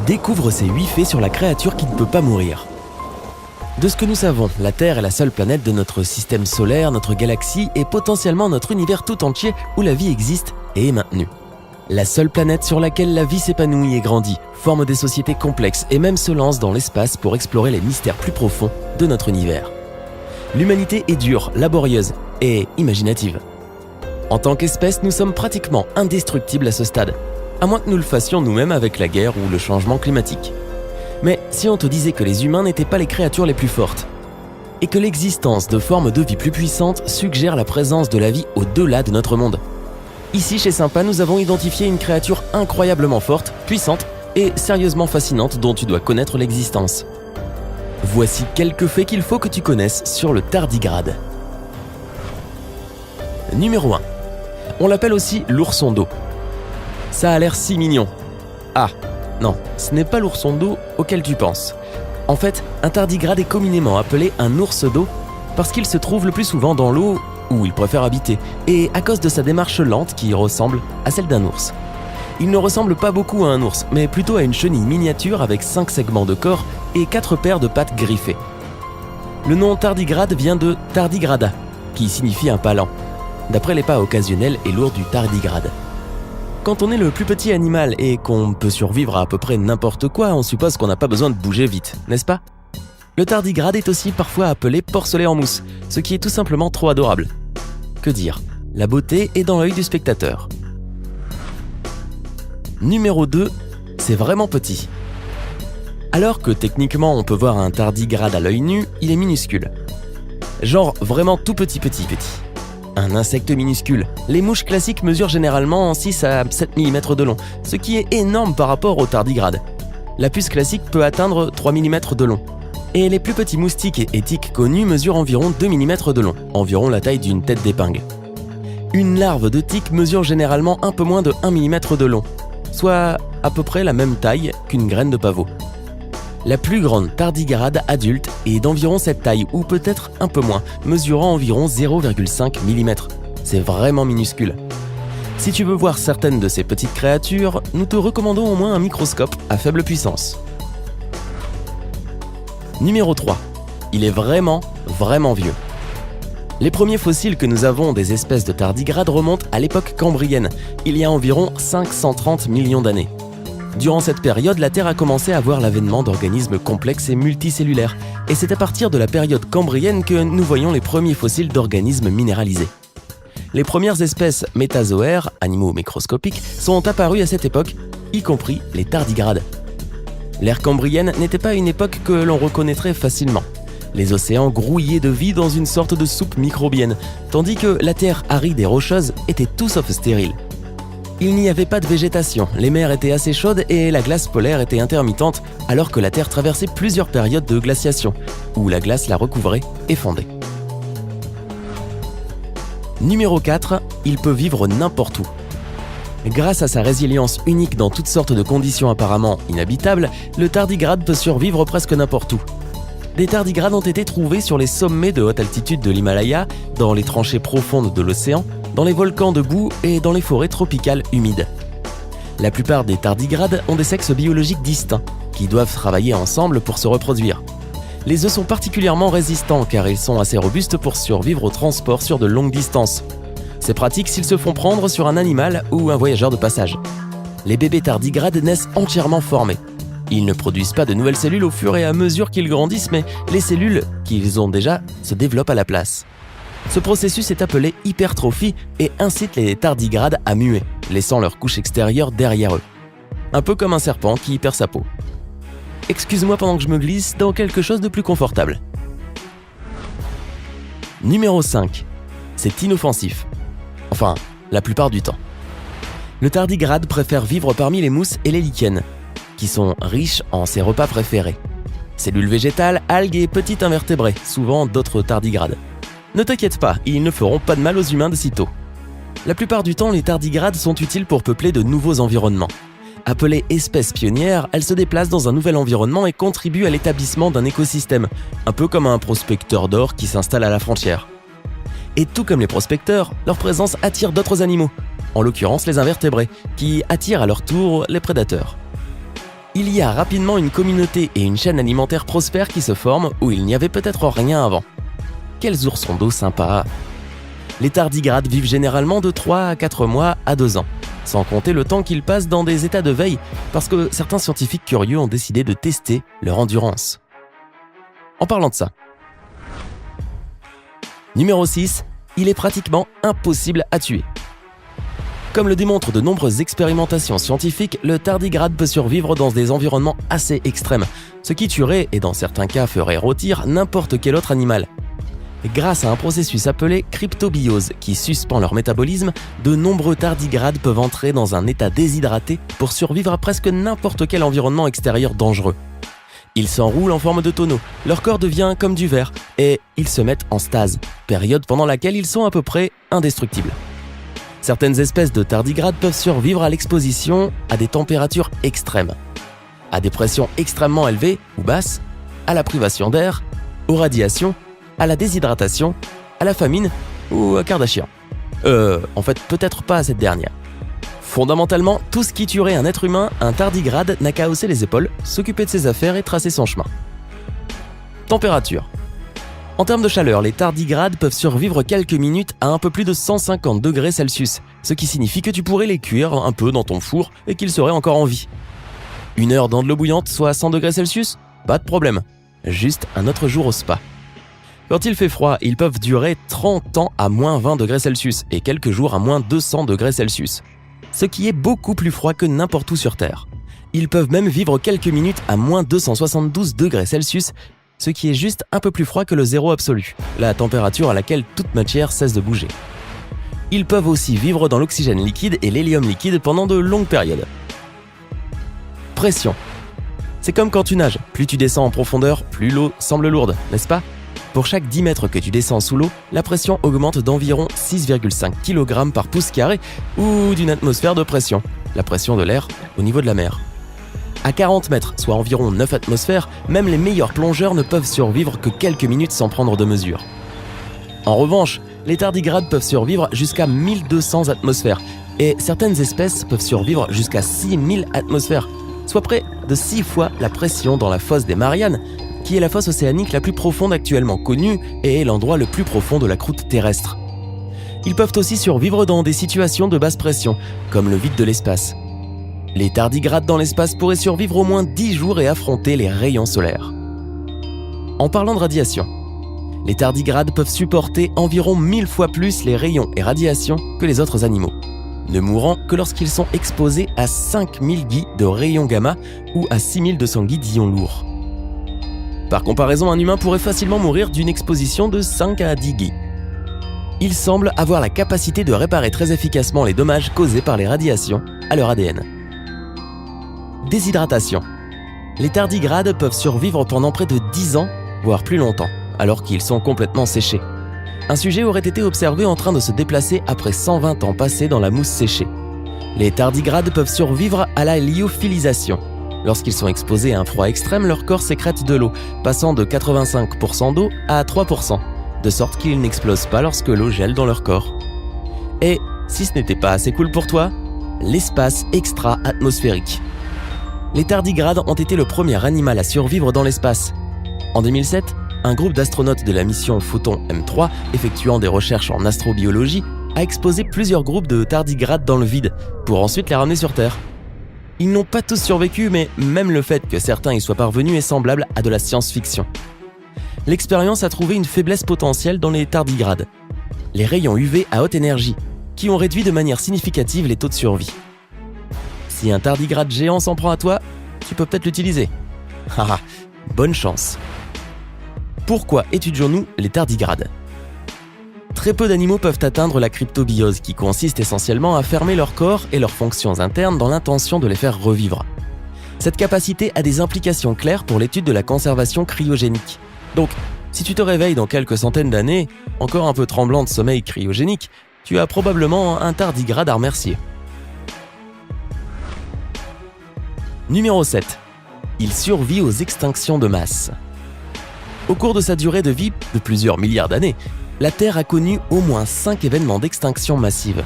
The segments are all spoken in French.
découvre ces 8 faits sur la créature qui ne peut pas mourir. De ce que nous savons, la Terre est la seule planète de notre système solaire, notre galaxie et potentiellement notre univers tout entier où la vie existe et est maintenue. La seule planète sur laquelle la vie s'épanouit et grandit, forme des sociétés complexes et même se lance dans l'espace pour explorer les mystères plus profonds de notre univers. L'humanité est dure, laborieuse et imaginative. En tant qu'espèce, nous sommes pratiquement indestructibles à ce stade, à moins que nous le fassions nous-mêmes avec la guerre ou le changement climatique. Mais si on te disait que les humains n'étaient pas les créatures les plus fortes, et que l'existence de formes de vie plus puissantes suggère la présence de la vie au-delà de notre monde. Ici, chez Sympa, nous avons identifié une créature incroyablement forte, puissante et sérieusement fascinante dont tu dois connaître l'existence. Voici quelques faits qu'il faut que tu connaisses sur le tardigrade. Numéro 1. On l'appelle aussi l'ourson d'eau. Ça a l'air si mignon. Ah, non, ce n'est pas l'ourson d'eau auquel tu penses. En fait, un tardigrade est communément appelé un ours d'eau parce qu'il se trouve le plus souvent dans l'eau où il préfère habiter, et à cause de sa démarche lente qui ressemble à celle d'un ours. Il ne ressemble pas beaucoup à un ours, mais plutôt à une chenille miniature avec 5 segments de corps et 4 paires de pattes griffées. Le nom tardigrade vient de tardigrada, qui signifie un pas lent, d'après les pas occasionnels et lourds du tardigrade. Quand on est le plus petit animal et qu'on peut survivre à peu près n'importe quoi, on suppose qu'on n'a pas besoin de bouger vite, n'est-ce pas ? Le tardigrade est aussi parfois appelé porcelet en mousse, ce qui est tout simplement trop adorable. Que dire ? La beauté est dans l'œil du spectateur. Numéro 2, c'est vraiment petit. Alors que techniquement on peut voir un tardigrade à l'œil nu, il est minuscule. Genre vraiment tout petit. Un insecte minuscule. Les mouches classiques mesurent généralement 6 à 7 mm de long, ce qui est énorme par rapport au tardigrade. La puce classique peut atteindre 3 mm de long. Et les plus petits moustiques et tiques connus mesurent environ 2 mm de long, environ la taille d'une tête d'épingle. Une larve de tique mesure généralement un peu moins de 1 mm de long, soit à peu près la même taille qu'une graine de pavot. La plus grande tardigrade adulte est d'environ cette taille, ou peut-être un peu moins, mesurant environ 0,5 mm. C'est vraiment minuscule. Si tu veux voir certaines de ces petites créatures, nous te recommandons au moins un microscope à faible puissance. Numéro 3. Il est vraiment vieux. Les premiers fossiles que nous avons des espèces de tardigrades remontent à l'époque cambrienne, il y a environ 530 millions d'années. Durant cette période, la Terre a commencé à voir l'avènement d'organismes complexes et multicellulaires, et c'est à partir de la période cambrienne que nous voyons les premiers fossiles d'organismes minéralisés. Les premières espèces métazoaires, animaux microscopiques, sont apparues à cette époque, y compris les tardigrades. L'ère cambrienne n'était pas une époque que l'on reconnaîtrait facilement. Les océans grouillaient de vie dans une sorte de soupe microbienne, tandis que la terre aride et rocheuse était tout sauf stérile. Il n'y avait pas de végétation, les mers étaient assez chaudes et la glace polaire était intermittente, alors que la Terre traversait plusieurs périodes de glaciation, où la glace la recouvrait et fondait. Numéro 4, il peut vivre n'importe où. Grâce à sa résilience unique dans toutes sortes de conditions apparemment inhabitables, le tardigrade peut survivre presque n'importe où. Des tardigrades ont été trouvés sur les sommets de haute altitude de l'Himalaya, dans les tranchées profondes de l'océan, dans les volcans de boue et dans les forêts tropicales humides. La plupart des tardigrades ont des sexes biologiques distincts, qui doivent travailler ensemble pour se reproduire. Les œufs sont particulièrement résistants car ils sont assez robustes pour survivre au transport sur de longues distances. C'est pratique s'ils se font prendre sur un animal ou un voyageur de passage. Les bébés tardigrades naissent entièrement formés. Ils ne produisent pas de nouvelles cellules au fur et à mesure qu'ils grandissent, mais les cellules qu'ils ont déjà se développent à la place. Ce processus est appelé hypertrophie et incite les tardigrades à muer, laissant leur couche extérieure derrière eux. Un peu comme un serpent qui perd sa peau. Excuse-moi pendant que je me glisse dans quelque chose de plus confortable. Numéro 5. C'est inoffensif. Enfin, la plupart du temps. Le tardigrade préfère vivre parmi les mousses et les lichens, qui sont riches en ses repas préférés. Cellules végétales, algues et petits invertébrés, souvent d'autres tardigrades. Ne t'inquiète pas, ils ne feront pas de mal aux humains de sitôt. La plupart du temps, les tardigrades sont utiles pour peupler de nouveaux environnements. Appelées espèces pionnières, elles se déplacent dans un nouvel environnement et contribuent à l'établissement d'un écosystème, un peu comme un prospecteur d'or qui s'installe à la frontière. Et tout comme les prospecteurs, leur présence attire d'autres animaux, en l'occurrence les invertébrés, qui attirent à leur tour les prédateurs. Il y a rapidement une communauté et une chaîne alimentaire prospère qui se forment où il n'y avait peut-être rien avant. Quels oursons d'eau sympas! Les tardigrades vivent généralement de 3 à 4 mois à 2 ans, sans compter le temps qu'ils passent dans des états de veille parce que certains scientifiques curieux ont décidé de tester leur endurance. En parlant de ça. Numéro 6, il est pratiquement impossible à tuer. Comme le démontrent de nombreuses expérimentations scientifiques, le tardigrade peut survivre dans des environnements assez extrêmes, ce qui tuerait et dans certains cas ferait rôtir n'importe quel autre animal. Grâce à un processus appelé cryptobiose qui suspend leur métabolisme, de nombreux tardigrades peuvent entrer dans un état déshydraté pour survivre à presque n'importe quel environnement extérieur dangereux. Ils s'enroulent en forme de tonneau, leur corps devient comme du verre et ils se mettent en stase, période pendant laquelle ils sont à peu près indestructibles. Certaines espèces de tardigrades peuvent survivre à l'exposition à des températures extrêmes, à des pressions extrêmement élevées ou basses, à la privation d'air, aux radiations, à la déshydratation, à la famine ou à Kardashian. En fait, peut-être pas à cette dernière. Fondamentalement, tout ce qui tuerait un être humain, un tardigrade n'a qu'à hausser les épaules, s'occuper de ses affaires et tracer son chemin. Température. En termes de chaleur, les tardigrades peuvent survivre quelques minutes à un peu plus de 150 degrés Celsius, ce qui signifie que tu pourrais les cuire un peu dans ton four et qu'ils seraient encore en vie. 1 heure dans de l'eau bouillante, soit à 100 degrés Celsius? Pas de problème. Juste un autre jour au spa. Quand il fait froid, ils peuvent durer 30 ans à moins 20 degrés Celsius et quelques jours à moins 200 degrés Celsius, ce qui est beaucoup plus froid que n'importe où sur Terre. Ils peuvent même vivre quelques minutes à moins 272 degrés Celsius, ce qui est juste un peu plus froid que le zéro absolu, la température à laquelle toute matière cesse de bouger. Ils peuvent aussi vivre dans l'oxygène liquide et l'hélium liquide pendant de longues périodes. Pression. C'est comme quand tu nages, plus tu descends en profondeur, plus l'eau semble lourde, n'est-ce pas? Pour chaque 10 mètres que tu descends sous l'eau, la pression augmente d'environ 6,5 kg par pouce carré ou d'une atmosphère de pression, la pression de l'air au niveau de la mer. À 40 mètres, soit environ 9 atmosphères, même les meilleurs plongeurs ne peuvent survivre que quelques minutes sans prendre de mesures. En revanche, les tardigrades peuvent survivre jusqu'à 1200 atmosphères et certaines espèces peuvent survivre jusqu'à 6000 atmosphères, soit près de 6 fois la pression dans la fosse des Mariannes, qui est la fosse océanique la plus profonde actuellement connue et est l'endroit le plus profond de la croûte terrestre. Ils peuvent aussi survivre dans des situations de basse pression, comme le vide de l'espace. Les tardigrades dans l'espace pourraient survivre au moins 10 jours et affronter les rayons solaires. En parlant de radiation, les tardigrades peuvent supporter environ 1000 fois plus les rayons et radiations que les autres animaux, ne mourant que lorsqu'ils sont exposés à 5000 gui de rayons gamma ou à 6200 gui d'ions lourds. Par comparaison, un humain pourrait facilement mourir d'une exposition de 5 à 10 gui. Ils semblent avoir la capacité de réparer très efficacement les dommages causés par les radiations à leur ADN. Déshydratation. Les tardigrades peuvent survivre pendant près de 10 ans, voire plus longtemps, alors qu'ils sont complètement séchés. Un sujet aurait été observé en train de se déplacer après 120 ans passés dans la mousse séchée. Les tardigrades peuvent survivre à la lyophilisation. Lorsqu'ils sont exposés à un froid extrême, leur corps sécrète de l'eau, passant de 85% d'eau à 3%, de sorte qu'ils n'explosent pas lorsque l'eau gèle dans leur corps. Et, si ce n'était pas assez cool pour toi, l'espace extra-atmosphérique. Les tardigrades ont été le premier animal à survivre dans l'espace. En 2007, un groupe d'astronautes de la mission Photon M3, effectuant des recherches en astrobiologie, a exposé plusieurs groupes de tardigrades dans le vide, pour ensuite les ramener sur Terre. Ils n'ont pas tous survécu, mais même le fait que certains y soient parvenus est semblable à de la science-fiction. L'expérience a trouvé une faiblesse potentielle dans les tardigrades, les rayons UV à haute énergie, qui ont réduit de manière significative les taux de survie. Si un tardigrade géant s'en prend à toi, tu peux peut-être l'utiliser. Haha, bonne chance. Pourquoi étudions-nous les tardigrades? Très peu d'animaux peuvent atteindre la cryptobiose, qui consiste essentiellement à fermer leur corps et leurs fonctions internes dans l'intention de les faire revivre. Cette capacité a des implications claires pour l'étude de la conservation cryogénique. Donc, si tu te réveilles dans quelques centaines d'années, encore un peu tremblant de sommeil cryogénique, tu as probablement un tardigrade à remercier. Numéro 7. Il survit aux extinctions de masse. Au cours de sa durée de vie de plusieurs milliards d'années, la Terre a connu au moins 5 événements d'extinction massive.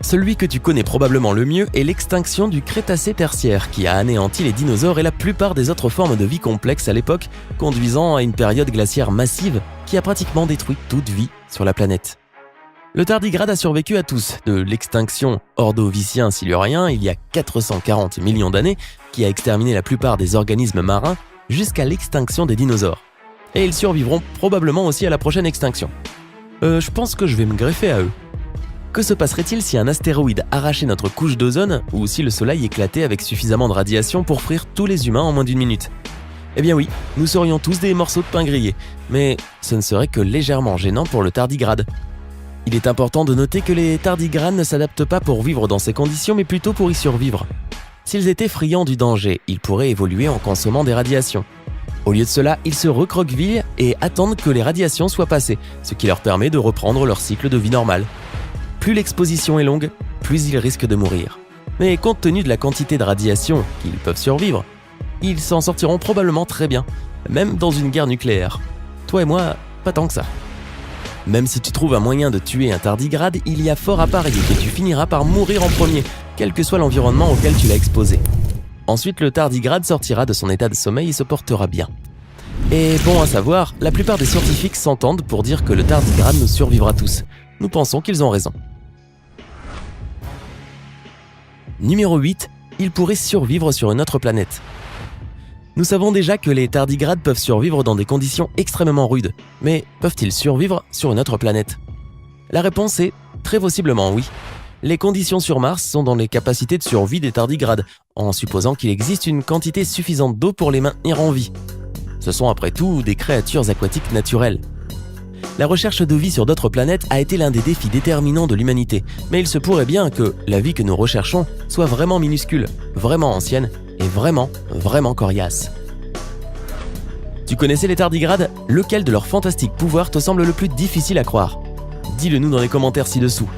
Celui que tu connais probablement le mieux est l'extinction du Crétacé tertiaire qui a anéanti les dinosaures et la plupart des autres formes de vie complexes à l'époque, conduisant à une période glaciaire massive qui a pratiquement détruit toute vie sur la planète. Le tardigrade a survécu à tous, de l'extinction ordovicien-silurien il y a 440 millions d'années, qui a exterminé la plupart des organismes marins, jusqu'à l'extinction des dinosaures. Et ils survivront probablement aussi à la prochaine extinction. Je pense que je vais me greffer à eux. Que se passerait-il si un astéroïde arrachait notre couche d'ozone ou si le soleil éclatait avec suffisamment de radiation pour frire tous les humains en moins d'1 minute ? Eh bien oui, nous serions tous des morceaux de pain grillé, mais ce ne serait que légèrement gênant pour le tardigrade. Il est important de noter que les tardigrades ne s'adaptent pas pour vivre dans ces conditions, mais plutôt pour y survivre. S'ils étaient friands du danger, ils pourraient évoluer en consommant des radiations. Au lieu de cela, ils se recroquevillent et attendent que les radiations soient passées, ce qui leur permet de reprendre leur cycle de vie normal. Plus l'exposition est longue, plus ils risquent de mourir. Mais compte tenu de la quantité de radiation qu'ils peuvent survivre, ils s'en sortiront probablement très bien, même dans une guerre nucléaire. Toi et moi, pas tant que ça. Même si tu trouves un moyen de tuer un tardigrade, il y a fort à parier que tu finiras par mourir en premier, quel que soit l'environnement auquel tu l'as exposé. Ensuite, le tardigrade sortira de son état de sommeil et se portera bien. Et bon à savoir, la plupart des scientifiques s'entendent pour dire que le tardigrade nous survivra tous. Nous pensons qu'ils ont raison. Numéro 8. Ils pourraient survivre sur une autre planète. Nous savons déjà que les tardigrades peuvent survivre dans des conditions extrêmement rudes, mais peuvent-ils survivre sur une autre planète ? La réponse est très possiblement oui. Les conditions sur Mars sont dans les capacités de survie des tardigrades, en supposant qu'il existe une quantité suffisante d'eau pour les maintenir en vie. Ce sont après tout des créatures aquatiques naturelles. La recherche de vie sur d'autres planètes a été l'un des défis déterminants de l'humanité, mais il se pourrait bien que la vie que nous recherchons soit vraiment minuscule, vraiment ancienne et vraiment coriace. Tu connaissais les tardigrades ? Lequel de leurs fantastiques pouvoirs te semble le plus difficile à croire ? Dis-le nous dans les commentaires ci-dessous.